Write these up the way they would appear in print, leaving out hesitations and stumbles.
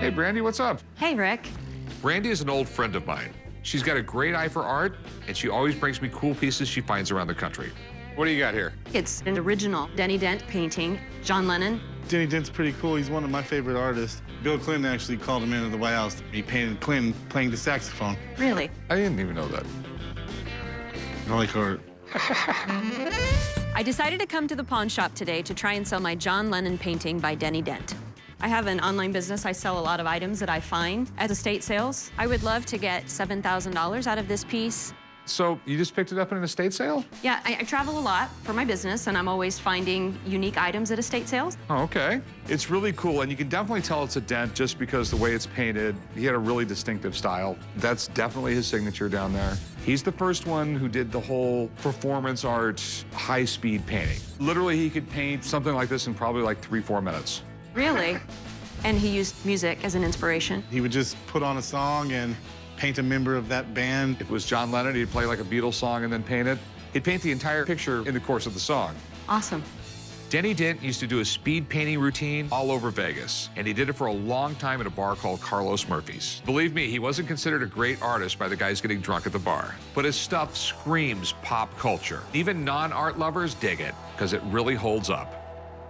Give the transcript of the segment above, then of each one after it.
Hey, Brandy, what's up? Hey, Rick. Brandy is an old friend of mine. She's got a great eye for art, and she always brings me cool pieces she finds around the country. What do you got here? It's an original Denny Dent painting, John Lennon. Denny Dent's pretty cool. He's one of my favorite artists. Bill Clinton actually called him into the White House. He painted Clinton playing the saxophone. Really? I didn't even know that. I like art. I decided to come to the pawn shop today to try and sell my John Lennon painting by Denny Dent. I have an online business. I sell a lot of items that I find at estate sales. I would love to get $7,000 out of this piece. So you just picked it up in an estate sale? Yeah, I travel a lot for my business, and I'm always finding unique items at estate sales. Oh, okay. It's really cool, and you can definitely tell it's a Dent just because the way it's painted. He had a really distinctive style. That's definitely his signature down there. He's the first one who did the whole performance art, high-speed painting. Literally, he could paint something like this in probably like 3-4 minutes. Really? And he used music as an inspiration. He would just put on a song and paint a member of that band. If it was John Lennon, he'd play like a Beatles song and then paint it. He'd paint the entire picture in the course of the song. Awesome. Denny Dent used to do a speed painting routine all over Vegas, and he did it for a long time at a bar called Carlos Murphy's. Believe me, he wasn't considered a great artist by the guys getting drunk at the bar, but his stuff screams pop culture. Even non-art lovers dig it, because it really holds up.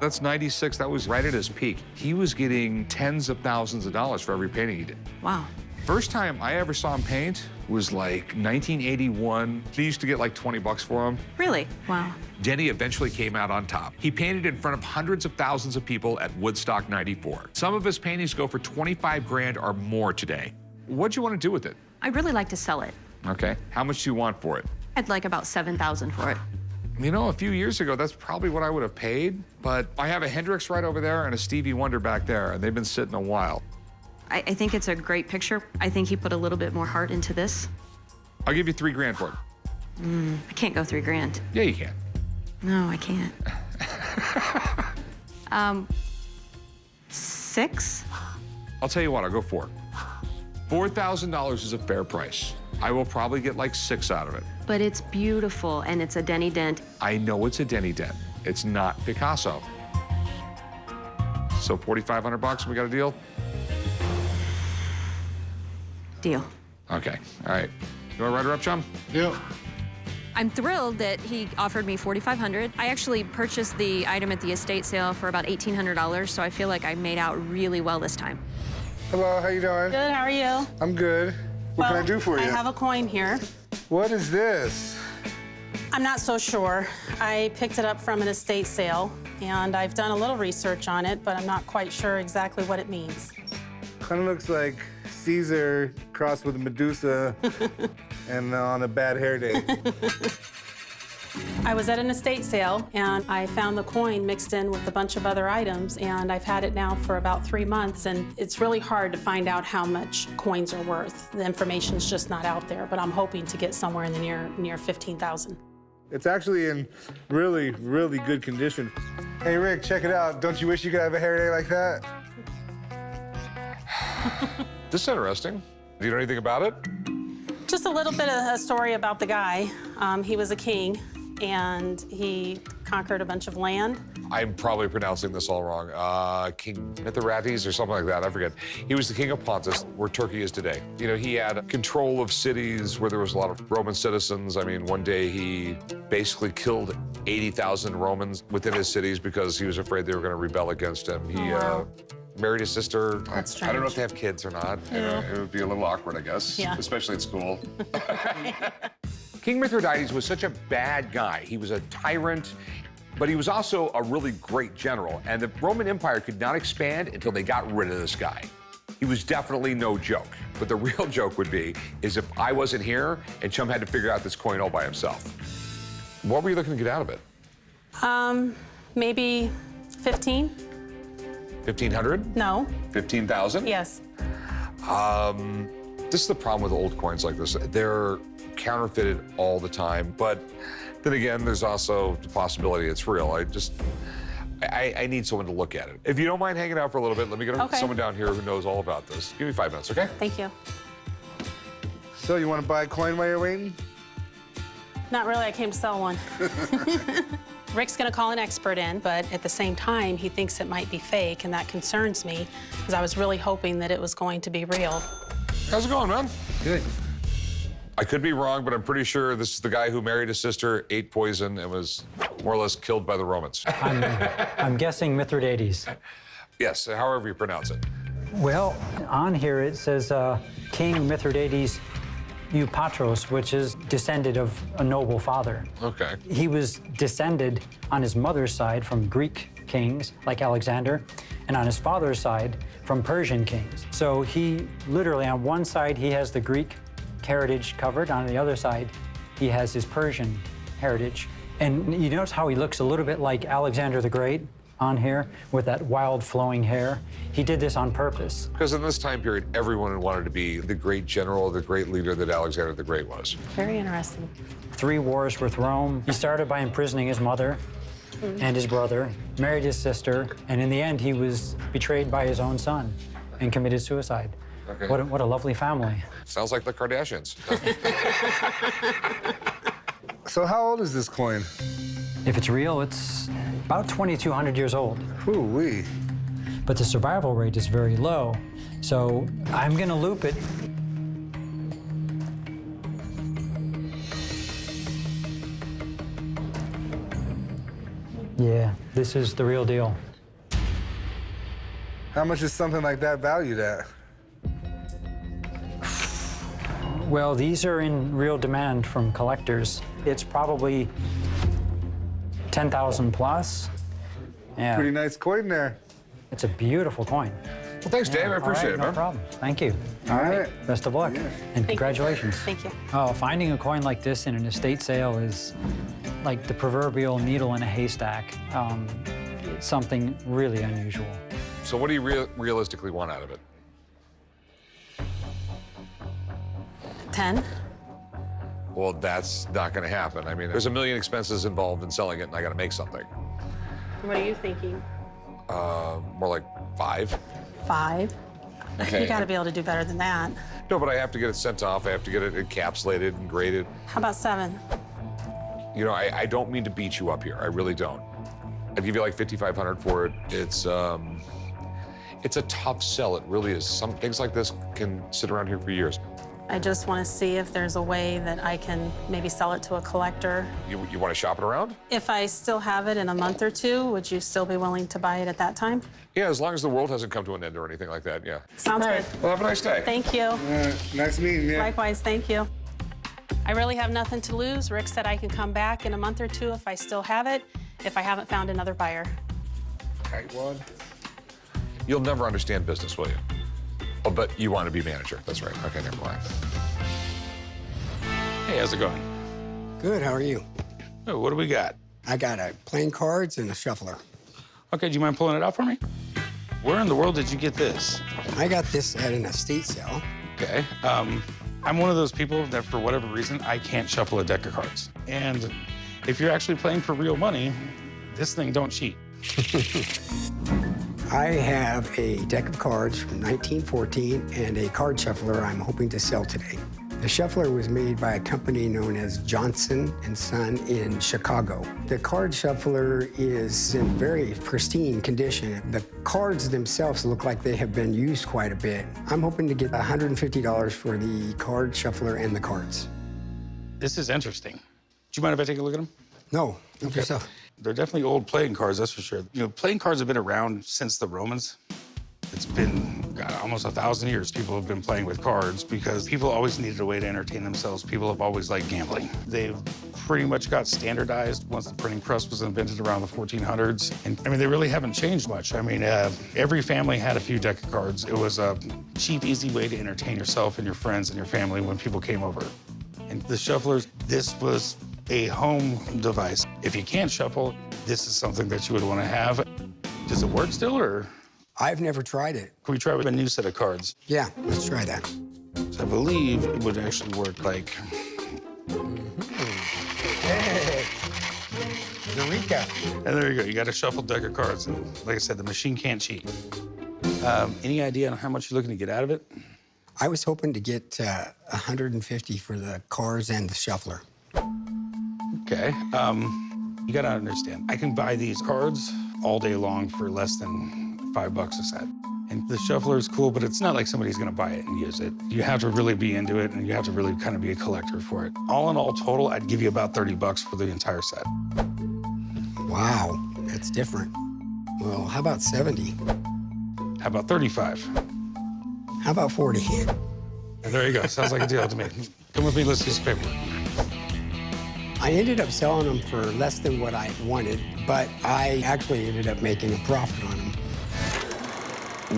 That's 96, that was right at his peak. He was getting tens of thousands of dollars for every painting he did. Wow. First time I ever saw him paint was like 1981. He used to get like 20 bucks for him. Really? Wow. Denny eventually came out on top. He painted in front of hundreds of thousands of people at Woodstock 94. Some of his paintings go for 25 grand or more today. What'd you want to do with it? I'd really like to sell it. Okay. How much do you want for it? I'd like about $7,000 for it. You know, a few years ago, that's probably what I would have paid, but I have a Hendrix right over there and a Stevie Wonder back there, and they've been sitting a while. I think it's a great picture. I think he put a little bit more heart into this. I'll give you 3 grand for it. I can't go 3 grand. Yeah, you can. No, I can't. 6? I'll tell you what, I'll go 4. $4,000 is a fair price. I will probably get like 6 out of it. But it's beautiful, and it's a Denny Dent. I know it's a Denny Dent. It's not Picasso. So 4,500 bucks, we got a deal? Deal. Okay, all right. You wanna write her up, chum? Yep. I'm thrilled that he offered me $4,500. I actually purchased the item at the estate sale for about $1,800, so I feel like I made out really well this time. Hello, how you doing? Good, how are you? I'm good. What can I do for you? I have a coin here. What is this? I'm not so sure. I picked it up from an estate sale, and I've done a little research on it, but I'm not quite sure exactly what it means. Kind of looks like Caesar crossed with Medusa and on a bad hair day. I was at an estate sale, and I found the coin mixed in with a bunch of other items, and I've had it now for about 3 months, and it's really hard to find out how much coins are worth. The information's just not out there, but I'm hoping to get somewhere in the near 15,000. It's actually in really, really good condition. Hey, Rick, check it out. Don't you wish you could have a hair day like that? This is interesting. Do you know anything about it? Just a little bit of a story about the guy. He was a king, and he conquered a bunch of land. I'm probably pronouncing this all wrong. King Mithridates or something like that, I forget. He was the king of Pontus, where Turkey is today. You know, he had control of cities where there was a lot of Roman citizens. I mean, one day he basically killed 80,000 Romans within his cities because he was afraid they were gonna rebel against him. He married his sister. That's I don't know if strange. they have kids or not. You know, it would be a little awkward, I guess, Yeah. especially at school. King Mithridates was such a bad guy. He was a tyrant, but he was also a really great general, and the Roman Empire could not expand until they got rid of this guy. He was definitely no joke, but the real joke would be is if I wasn't here and Chum had to figure out this coin all by himself. What were you looking to get out of it? Maybe 15? 1,500? No. 15,000? Yes. This is the problem with old coins like this. They're counterfeited all the time, but then again, there's also the possibility it's real. I need someone to look at it. If you don't mind hanging out for a little bit, let me get Okay. someone down here who knows all about this. Give me 5 minutes, okay? Thank you. So you want to buy a coin while you're waiting? Not really, I came to sell one. Rick's gonna call an expert in, but at the same time, he thinks it might be fake, and that concerns me, because I was really hoping that it was going to be real. How's it going, man? Good. I could be wrong, but I'm pretty sure this is the guy who married his sister, ate poison, and was more or less killed by the Romans. I'm guessing Mithridates. Yes, however you pronounce it. Well, on here it says King Mithridates Eupatros, which is descended of a noble father. Okay. He was descended on his mother's side from Greek kings like Alexander, and on his father's side from Persian kings. So he literally, on one side, he has the Greek heritage covered. On the other side, he has his Persian heritage. And you notice how he looks a little bit like Alexander the Great on here with that wild flowing hair. He did this on purpose. Because in this time period, everyone wanted to be the great general, the great leader that Alexander the Great was. Very interesting. 3 wars with Rome. He started by imprisoning his mother and his brother, married his sister, and in the end, he was betrayed by his own son and committed suicide. Okay. What a lovely family. Sounds like the Kardashians. So how old is this coin? If it's real, it's about 2,200 years old. Ooh-wee. But the survival rate is very low. So I'm gonna loop it. Yeah, this is the real deal. How much is something like that valued at? Well, these are in real demand from collectors. It's probably 10,000 plus. Yeah, Pretty nice coin there. it's a beautiful coin. Well, thanks, Dave. I All appreciate right, it, no man. problem. Thank you. All right. Best of luck. Yeah. And congratulations. Thank you. Oh, finding a coin like this in an estate sale is like the proverbial needle in a haystack. It's something really unusual. So what do you realistically want out of it? 10? Well, that's not going to happen. I mean, there's a million expenses involved in selling it, and I got to make something. What are you thinking? More like 5. 5? Okay. You gotta be able to do better than that. No, but I have to get it sent off. I have to get it encapsulated and graded. How about 7? You know, I don't mean to beat you up here. I really don't. I'd give you like 5,500 for it. It's a tough sell. It really is. Some things like this can sit around here for years. I just want to see if there's a way that I can maybe sell it to a collector. You want to shop it around? If I still have it in a month or 2, would you still be willing to buy it at that time? Yeah, as long as the world hasn't come to an end or anything like that, yeah. Sounds All right. good. Well, have a nice day. Thank you. Nice meeting you. Likewise, thank you. I really have nothing to lose. Rick said I can come back in a month or 2 if I still have it, if I haven't found another buyer. Tightwad. You'll never understand business, will you? Oh, but you want to be manager. That's right. Okay, never mind. Hey, how's it going? Good, how are you? Oh, what do we got? I got playing cards and a shuffler. Okay, do you mind pulling it out for me? Where in the world did you get this? I got this at an estate sale. Okay, I'm one of those people that for whatever reason, I can't shuffle a deck of cards. And if you're actually playing for real money, this thing don't cheat. I have a deck of cards from 1914 and a card shuffler I'm hoping to sell today. The shuffler was made by a company known as Johnson & Son in Chicago. The card shuffler is in very pristine condition. The cards themselves look like they have been used quite a bit. I'm hoping to get $150 for the card shuffler and the cards. This is interesting. Do you mind if I take a look at them? No, help yourself. They're definitely old playing cards, that's for sure. You know, playing cards have been around since the Romans. It's been, God, almost 1,000 years people have been playing with cards because people always needed a way to entertain themselves. People have always liked gambling. They've pretty much got standardized once the printing press was invented around the 1400s. And I mean, they really haven't changed much. I mean, every family had a few deck of cards. It was a cheap, easy way to entertain yourself and your friends and your family when people came over. And the shufflers, this was a home device. If you can't shuffle, this is something that you would want to have. Does it work still, or? I've never tried it. Can we try with a new set of cards? Yeah, let's try that. So I believe it would actually work like... Hey, Eureka. And there you go. You got a shuffled deck of cards. And like I said, the machine can't cheat. Any idea on how much you're looking to get out of it? I was hoping to get $150 for the cards and the shuffler. Okay. You gotta understand, I can buy these cards all day long for less than $5 a set. And the shuffler is cool, but it's not like somebody's gonna buy it and use it. You have to really be into it, and you have to really kind of be a collector for it. All in all total, I'd give you about $30 for the entire set. Wow, that's different. Well, how about 70? How about 35? How about 40? And there you go, sounds like a deal to me. Come with me, let's do some paperwork. I ended up selling them for less than what I wanted, but I actually ended up making a profit on them.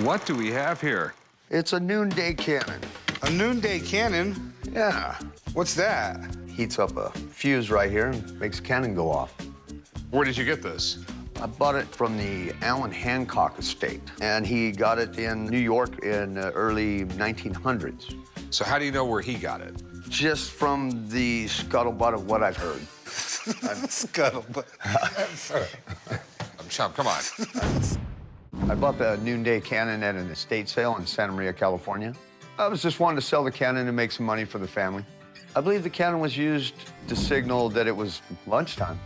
What do we have here? It's a noonday cannon. A noonday cannon? Yeah. What's that? Heats up a fuse right here and makes a cannon go off. Where did you get this? I bought it from the Allen Hancock estate, and he got it in New York in the early 1900s. So how do you know where he got it? Just from the scuttlebutt of what I've heard. Scuttlebutt. Chum, come on. I bought the noonday cannon at an estate sale in Santa Maria, California. I was just wanting to sell the cannon and make some money for the family. I believe the cannon was used to signal that it was lunchtime.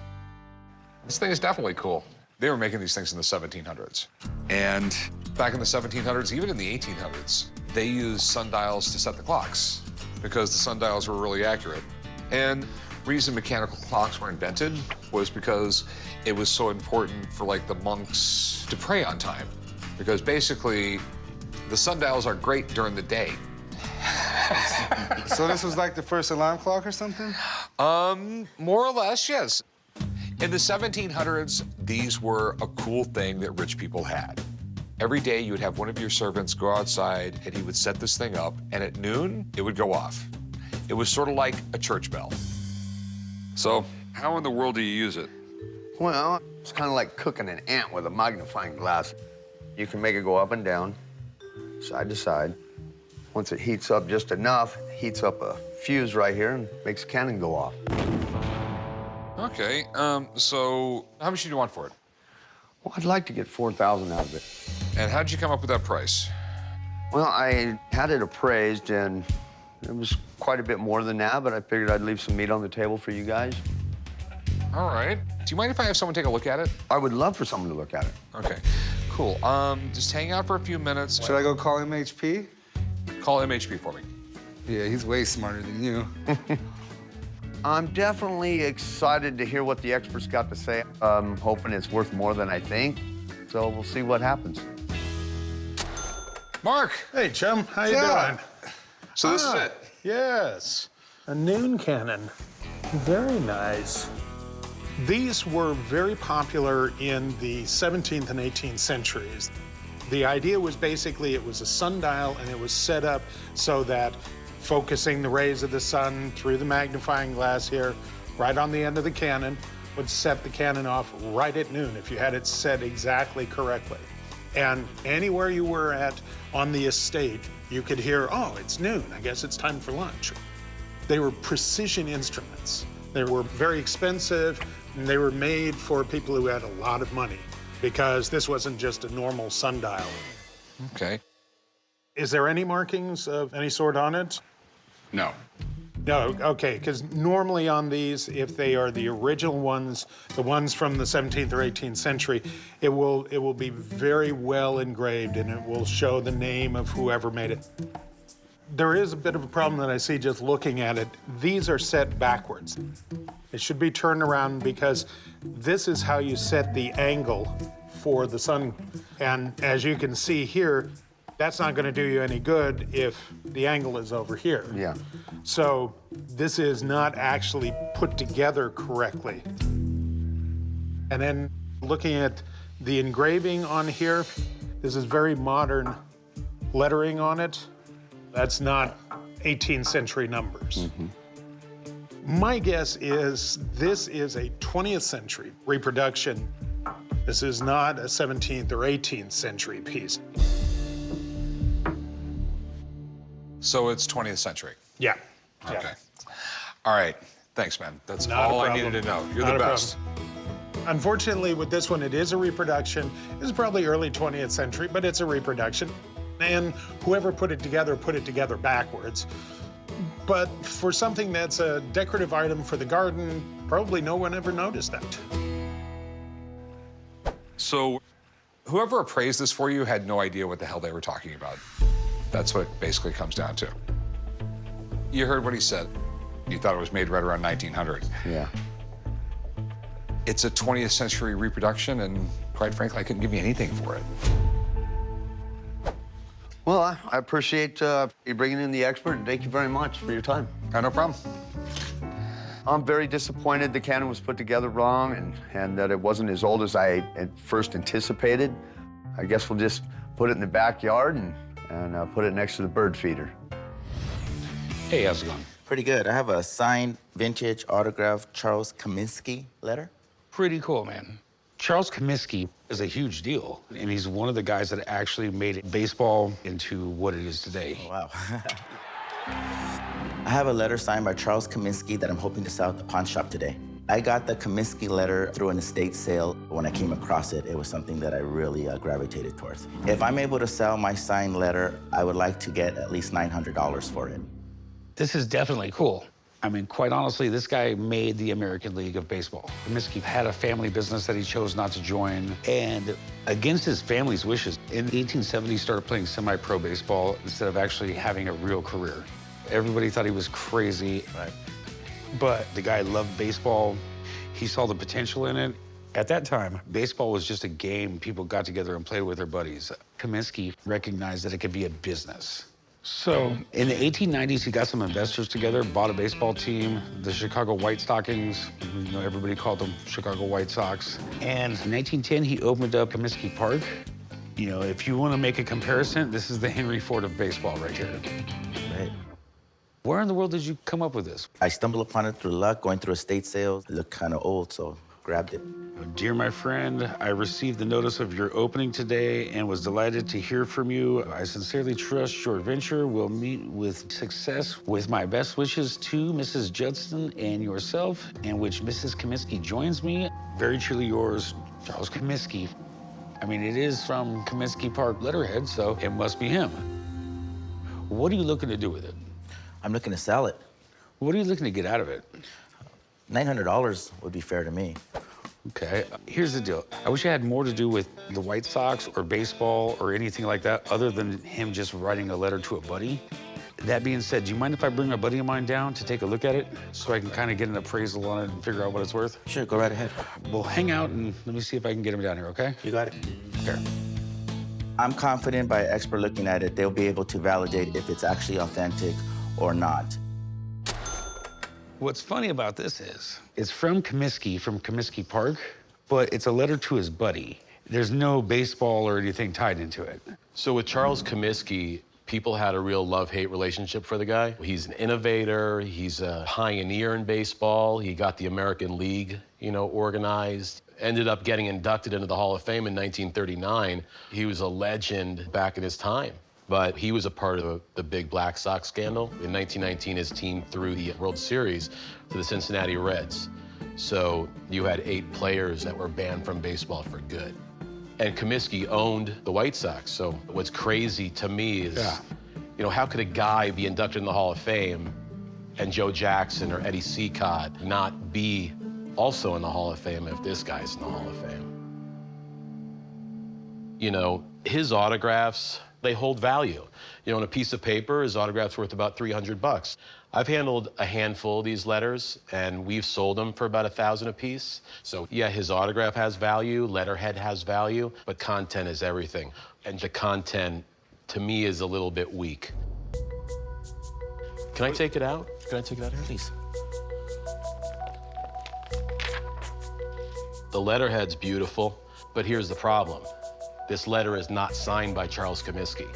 This thing is definitely cool. They were making these things in the 1700s. And back in the 1700s, even in the 1800s, they used sundials to set the clocks because the sundials were really accurate. And the reason mechanical clocks were invented was because it was so important for like the monks to pray on time. Because basically, the sundials are great during the day. So this was like the first alarm clock or something? More or less, yes. In the 1700s, these were a cool thing that rich people had. Every day, you would have one of your servants go outside, and he would set this thing up, and at noon, it would go off. It was sort of like a church bell. So, how in the world do you use it? Well, it's kind of like cooking an ant with a magnifying glass. You can make it go up and down, side to side. Once it heats up just enough, it heats up a fuse right here and makes a cannon go off. Okay, so how much do you want for it? Well, I'd like to get $4,000 out of it. And how'd you come up with that price? Well, I had it appraised, and it was quite a bit more than that, but I figured I'd leave some meat on the table for you guys. All right. Do you mind if I have someone take a look at it? I would love for someone to look at it. Okay, cool. Just hang out for a few minutes. Should I go call MHP? Call MHP for me. Yeah, he's way smarter than you. I'm definitely excited to hear what the experts got to say. I'm hoping it's worth more than I think, so we'll see what happens. Mark! Hey, chum, how you doing? So this is it. Yes, a noon cannon. Very nice. These were very popular in the 17th and 18th centuries. The idea was basically it was a sundial, and it was set up so that focusing the rays of the sun through the magnifying glass here, right on the end of the cannon, would set the cannon off right at noon if you had it set exactly correctly. And anywhere you were at on the estate, you could hear, oh, it's noon, I guess it's time for lunch. They were precision instruments. They were very expensive, and they were made for people who had a lot of money because this wasn't just a normal sundial. Okay. Is there any markings of any sort on it? No. No, okay, because normally on these, if they are the original ones, the ones from the 17th or 18th century, it will be very well engraved, and it will show the name of whoever made it. There is a bit of a problem that I see just looking at it. These are set backwards. It should be turned around because this is how you set the angle for the sun. And as you can see here, that's not going to do you any good if the angle is over here. Yeah. So this is not actually put together correctly. And then looking at the engraving on here, this is very modern lettering on it. That's not 18th century numbers. My guess is this is a 20th century reproduction. This is not a 17th or 18th century piece. So it's 20th century. Yeah. Okay. All right. Thanks, man. That's Not a all I problem. needed to know. You're Not the a best. problem. Unfortunately, with this one, it is a reproduction. It's probably early 20th century, but it's a reproduction. And whoever put it together backwards. But for something that's a decorative item for the garden, probably no one ever noticed that. So whoever appraised this for you had no idea what the hell they were talking about. That's what it basically comes down to. You heard what he said. You thought it was made right around 1900. Yeah. It's a 20th century reproduction, and quite frankly, I couldn't give you anything for it. Well, I appreciate you bringing in the expert, and thank you very much for your time. No problem. I'm very disappointed the cannon was put together wrong and that it wasn't as old as I had first anticipated. I guess we'll just put it in the backyard and put it next to the bird feeder. Hey, how's it going? Pretty good. I have a signed, vintage, autographed Charles Comiskey letter. Pretty cool, man. Charles Comiskey is a huge deal, and he's one of the guys that actually made baseball into what it is today. Oh, wow. I have a letter signed by Charles Comiskey that I'm hoping to sell at the pawn shop today. I got the Comiskey letter through an estate sale. When I came across it, it was something that I really gravitated towards. If I'm able to sell my signed letter, I would like to get at least $900 for it. This is definitely cool. I mean, quite honestly, this guy made the American League of Baseball. Comiskey had a family business that he chose not to join, and against his family's wishes, in the 1870s, he started playing semi-pro baseball instead of actually having a real career. Everybody thought he was crazy, Right. but the guy loved baseball. He saw the potential in it. At that time, baseball was just a game people got together and played with their buddies. Comiskey recognized that it could be a business. So in the 1890s, he got some investors together, bought a baseball team, the Chicago White Stockings. You know, everybody called them Chicago White Sox. And in 1910, he opened up Comiskey Park. You know, if you want to make a comparison, this is the Henry Ford of baseball right here. Right. Where in the world did you come up with this? I stumbled upon it through luck, going through estate sales. It looked kind of old, so grabbed it. Dear my friend, I received the notice of your opening today and was delighted to hear from you. I sincerely trust your venture will meet with success. With my best wishes to Mrs. Judson and yourself, in which Mrs. Comiskey joins me. Very truly yours, Charles Comiskey. I mean, it is from Comiskey Park letterhead, so it must be him. What are you looking to do with it? I'm looking to sell it. What are you looking to get out of it? $900 would be fair to me. Okay, here's the deal. I wish I had more to do with the White Sox or baseball or anything like that other than him just writing a letter to a buddy. That being said, do you mind if I bring a buddy of mine down to take a look at it so I can kind of get an appraisal on it and figure out what it's worth? Sure, go right ahead. We'll hang out and let me see if I can get him down here, okay? You got it. Okay. I'm confident by an expert looking at it, they'll be able to validate if it's actually authentic or not. What's funny about this is, it's from Comiskey, from Comiskey Park, but it's a letter to his buddy. There's no baseball or anything tied into it. So with Charles Comiskey, people had a real love-hate relationship for the guy. He's an innovator, he's a pioneer in baseball. He got the American League, organized. Ended up getting inducted into the Hall of Fame in 1939. He was a legend back in his time. But he was a part of the big Black Sox scandal. In 1919, his team threw the World Series to the Cincinnati Reds. So you had 8 players that were banned from baseball for good. And Comiskey owned the White Sox. So what's crazy to me is, how could a guy be inducted in the Hall of Fame and Joe Jackson or Eddie Seacott not be also in the Hall of Fame if this guy's in the Hall of Fame? His autographs, they hold value. On a piece of paper, his autograph's worth about $300. I've handled a handful of these letters, and we've sold them for about $1,000 a piece. So yeah, his autograph has value, letterhead has value, but content is everything. And the content, to me, is a little bit weak. Can I take it out? Can I take it out here? Please. The letterhead's beautiful, but here's the problem. This letter is not signed by Charles Comiskey.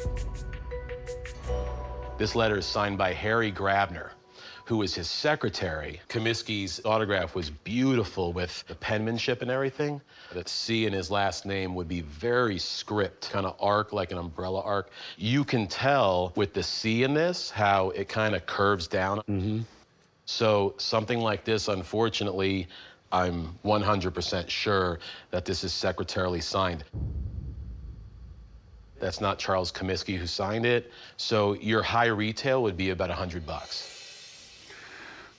This letter is signed by Harry Grabner, who was his secretary. Comiskey's autograph was beautiful with the penmanship and everything. The C in his last name would be very script, kind of arc, like an umbrella arc. You can tell with the C in this how it kind of curves down. So something like this, unfortunately, I'm 100% sure that this is secretarially signed. That's not Charles Comiskey who signed it. So your high retail would be about $100.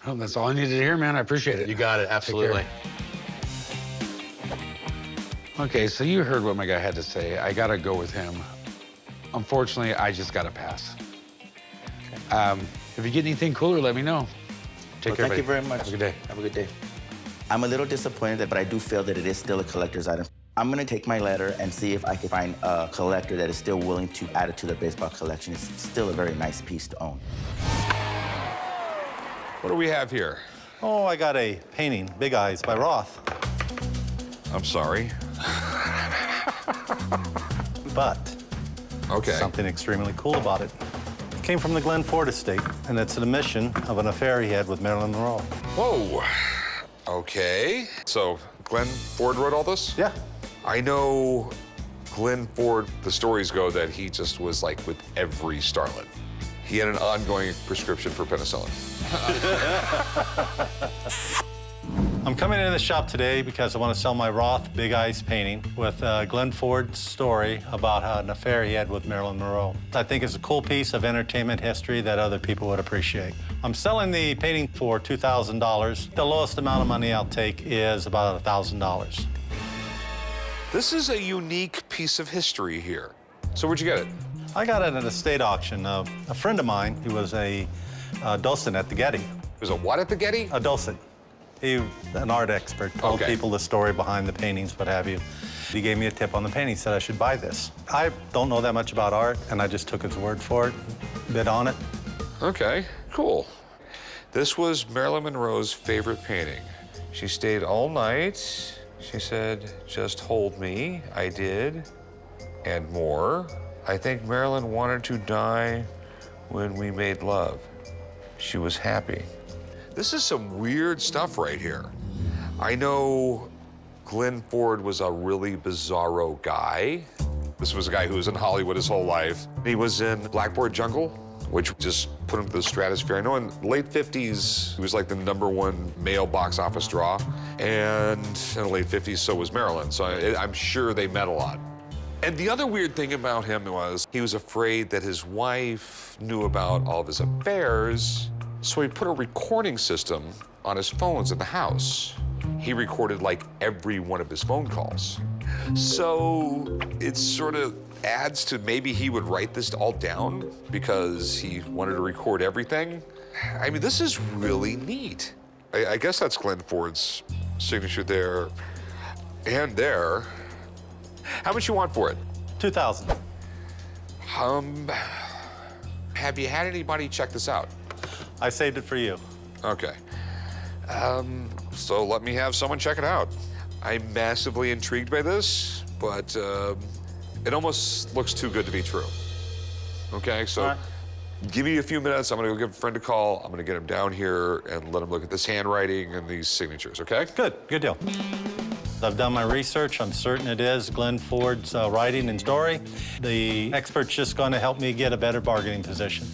Oh, that's all I needed to hear, man. I appreciate it. You got it, absolutely. Okay, so you heard what my guy had to say. I gotta go with him. Unfortunately, I just gotta pass. If you get anything cooler, let me know. Take care, Thank you very much. Have a good day. Have a good day. I'm a little disappointed, but I do feel that it is still a collector's item. I'm gonna take my letter and see if I can find a collector that is still willing to add it to their baseball collection. It's still a very nice piece to own. What do we have here? Oh, I got a painting, Big Eyes by Roth. I'm sorry. But Okay. something extremely cool about it. It came from the Glenn Ford estate, and it's an admission of an affair he had with Marilyn Monroe. Whoa. Okay. So Glenn Ford wrote all this? Yeah. I know Glenn Ford, the stories go that he just was like with every starlet. He had an ongoing prescription for penicillin. I'm coming into the shop today because I want to sell my Roth Big Eyes painting with Glenn Ford's story about an affair he had with Marilyn Monroe. I think it's a cool piece of entertainment history that other people would appreciate. I'm selling the painting for $2,000. The lowest amount of money I'll take is about $1,000. This is a unique piece of history here. So where'd you get it? I got it at a state auction. A friend of mine, who was a docent at the Getty. Was a what at the Getty? A docent. He was an art expert, told people the story behind the paintings, what have you. He gave me a tip on the painting, said I should buy this. I don't know that much about art, and I just took his word for it, bid on it. Okay, cool. This was Marilyn Monroe's favorite painting. She stayed all night. She said, just hold me. I did, and more. I think Marilyn wanted to die when we made love. She was happy. This is some weird stuff right here. I know Glenn Ford was a really bizarro guy. This was a guy who was in Hollywood his whole life. He was in Blackboard Jungle, which just put him to the stratosphere. I know in the late 50s, he was like the #1 male box office draw. And in the late 50s, so was Marilyn. So I'm sure they met a lot. And the other weird thing about him was he was afraid that his wife knew about all of his affairs. So he put a recording system on his phones in the house. He recorded like every one of his phone calls. So it sort of adds to maybe he would write this all down because he wanted to record everything. I mean, this is really neat. I guess that's Glenn Ford's signature there and there. How much you want for it? $2,000. Have you had anybody check this out? I saved it for you. Okay. So let me have someone check it out. I'm massively intrigued by this, but it almost looks too good to be true. Okay, so give me a few minutes. I'm gonna go give a friend a call. I'm gonna get him down here and let him look at this handwriting and these signatures, okay? Good deal. I've done my research. I'm certain it is Glenn Ford's writing and story. The expert's just going to help me get a better bargaining position.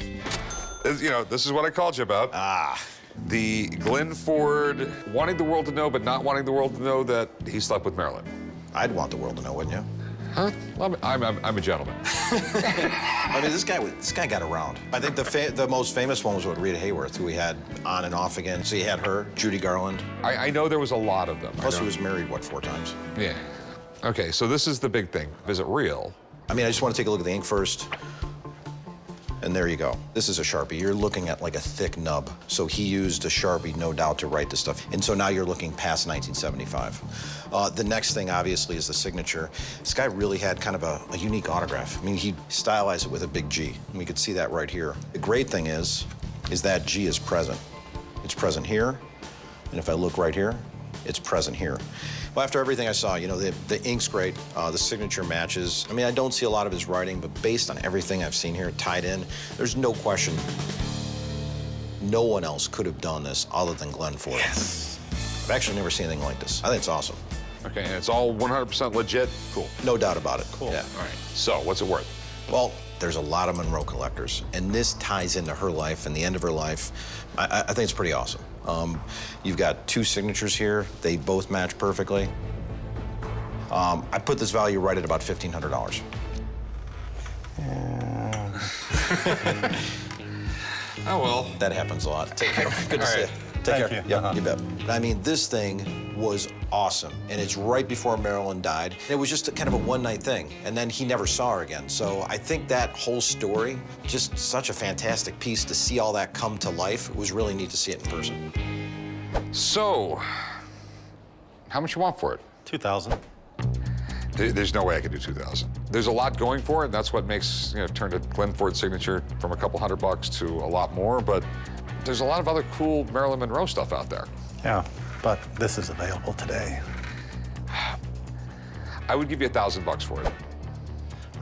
You know, this is what I called you about. The Glenn Ford wanting the world to know, but not wanting the world to know that he slept with Marilyn. I'd want the world to know, wouldn't you? Huh? Well, I'm a gentleman. I mean, this guy got around. I think the most famous one was with Rita Hayworth, who he had on and off again. So he had her, Judy Garland. I know there was a lot of them. Plus, he was married, what, 4 times? Yeah. Okay, so this is the big thing. Is it real? I mean, I just want to take a look at the ink first. And there you go. This is a Sharpie. You're looking at like a thick nub. So he used a Sharpie, no doubt, to write this stuff. And so now you're looking past 1975. The next thing, obviously, is the signature. This guy really had kind of a unique autograph. I mean, he stylized it with a big G. And we could see that right here. The great thing is that G is present. It's present here. And if I look right here, it's present here. Well, after everything I saw, you know, the ink's great, the signature matches. I mean, I don't see a lot of his writing, but based on everything I've seen here tied in, there's no question no one else could have done this other than Glenn Ford. Yes. I've actually never seen anything like this. I think it's awesome. Okay, and it's all 100% legit? Cool. No doubt about it. Cool. Yeah. All right. So, what's it worth? Well, there's a lot of Monroe collectors, and this ties into her life and the end of her life. I think it's pretty awesome. You've got 2 signatures here. They both match perfectly. I put this value right at about $1,500. Oh, well. That happens a lot. Take care. Good to see you. Take Thank care. you. Yeah, you bet. I mean, this thing was awesome, and it's right before Marilyn died. It was just kind of a one-night thing, and then he never saw her again. So I think that whole story, just such a fantastic piece to see all that come to life. It was really neat to see it in person. So, how much you want for it? 2,000. There's no way I could do 2,000. There's a lot going for it, and that's what makes, turn to Glenn Ford's signature from a couple $100 to a lot more, but there's a lot of other cool Marilyn Monroe stuff out there. Yeah, but this is available today. I would give you $1,000 for it.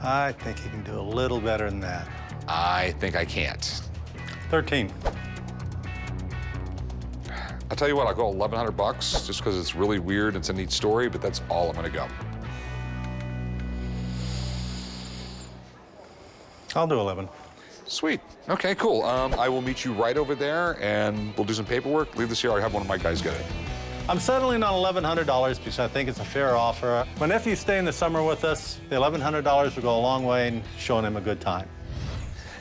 I think you can do a little better than that. I think I can't. 13. I'll tell you what, I'll go $1,100 just because it's really weird. It's a neat story, but that's all I'm gonna go. I'll do 11. Sweet. Okay, cool. I will meet you right over there, and we'll do some paperwork. Leave this here. I'll have one of my guys get it. I'm settling on $1,100 because I think it's a fair offer. My nephew staying the summer with us. The $1,100 will go a long way in showing him a good time.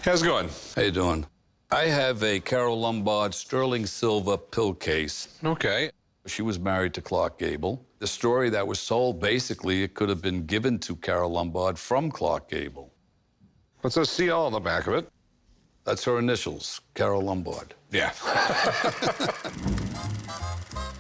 How's it going? How you doing? I have a Carole Lombard sterling silver pill case. Okay. She was married to Clark Gable. The story that was sold, basically, it could have been given to Carole Lombard from Clark Gable. What's a CL on the back of it? That's her initials, Carole Lombard. Yeah.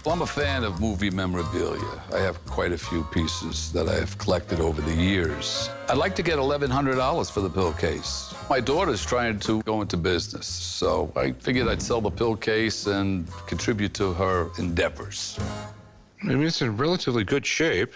Well, I'm a fan of movie memorabilia. I have quite a few pieces that I have collected over the years. I'd like to get $1,100 for the pill case. My daughter's trying to go into business, so I figured I'd sell the pill case and contribute to her endeavors. I mean, it's in relatively good shape.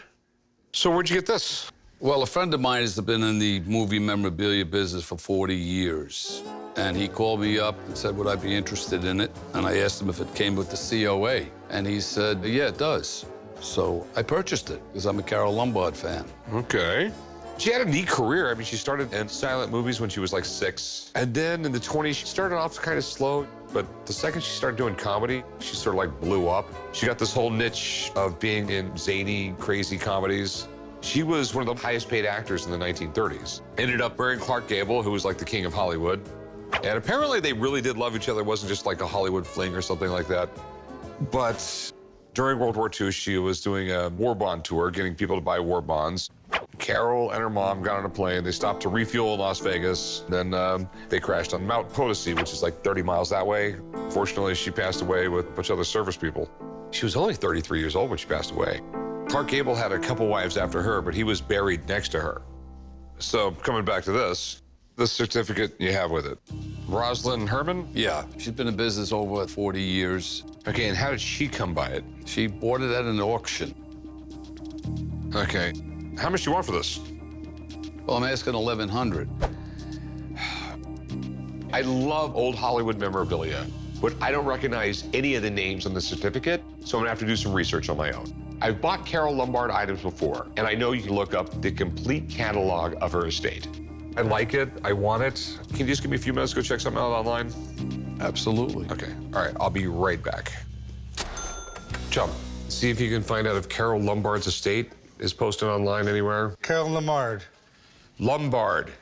So where'd you get this? Well, a friend of mine has been in the movie memorabilia business for 40 years. And he called me up and said, would I be interested in it? And I asked him if it came with the COA. And he said, yeah, it does. So I purchased it because I'm a Carole Lombard fan. Okay. She had a neat career. I mean, she started in silent movies when she was like 6. And then in the 20s, she started off kind of slow. But the second she started doing comedy, she sort of like blew up. She got this whole niche of being in zany, crazy comedies. She was one of the highest paid actors in the 1930s. Ended up marrying Clark Gable, who was like the king of Hollywood. And apparently they really did love each other. It wasn't just like a Hollywood fling or something like that. But during World War II, she was doing a war bond tour, getting people to buy war bonds. Carole and her mom got on a plane. They stopped to refuel in Las Vegas. Then they crashed on Mount Potosi, which is like 30 miles that way. Fortunately, she passed away with a bunch of other service people. She was only 33 years old when she passed away. Clark Gable had a couple wives after her, but he was buried next to her. So coming back to this certificate you have with it. Rosalind Herman? Yeah, she's been in business over 40 years. Okay, and how did she come by it? She bought it at an auction. Okay. How much do you want for this? Well, I'm asking $1,100. I love old Hollywood memorabilia, but I don't recognize any of the names on the certificate, so I'm gonna have to do some research on my own. I've bought Carole Lombard items before, and I know you can look up the complete catalog of her estate. I like it, I want it. Can you just give me a few minutes to go check something out online? Absolutely. Okay, all right, I'll be right back. Chum, see if you can find out if Carole Lombard's estate is posted online anywhere. Carole Lombard. Lombard.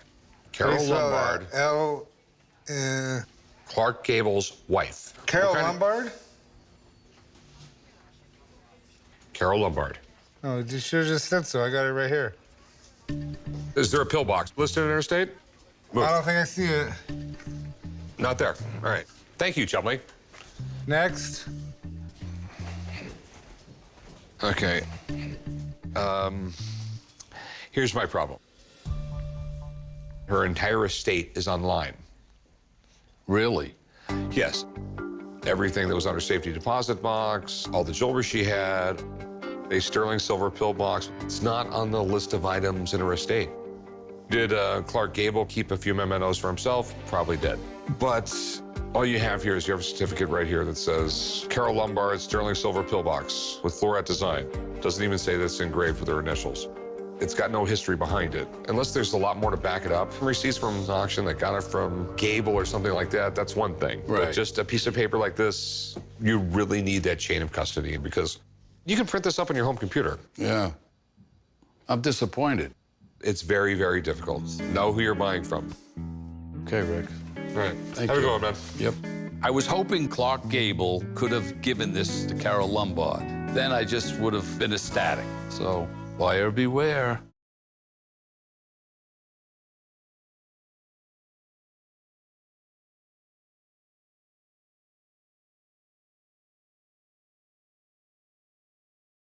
Carole Lombard. L. Clark Gable's wife. Carole Lombard? Carole Lombard. Oh, you should have just said so. I got it right here. Is there a pillbox listed in her estate? Move. I don't think I see it. Not there. All right. Thank you, Chumley. Next. Okay. Here's my problem. Her entire estate is online. Really? Yes. Everything that was on her safety deposit box, all the jewelry she had, a sterling silver pillbox. It's not on the list of items in her estate. Did Clark Gable keep a few mementos for himself? Probably did. But all you have here is you have a certificate right here that says Carole Lombard sterling silver pillbox with floret design. Doesn't even say that it's engraved with her initials. It's got no history behind it, unless there's a lot more to back it up. Receipts from an auction that got it from Gable or something like that, that's one thing. Right. But just a piece of paper like this, you really need that chain of custody because you can print this up on your home computer. Yeah. I'm disappointed. It's very, very difficult. Know who you're buying from. Okay, Rick. Right. Thank Have a you. good one, man. Yep. I was hoping Clark Gable could have given this to Carole Lombard. Then I just would have been ecstatic. So buyer beware.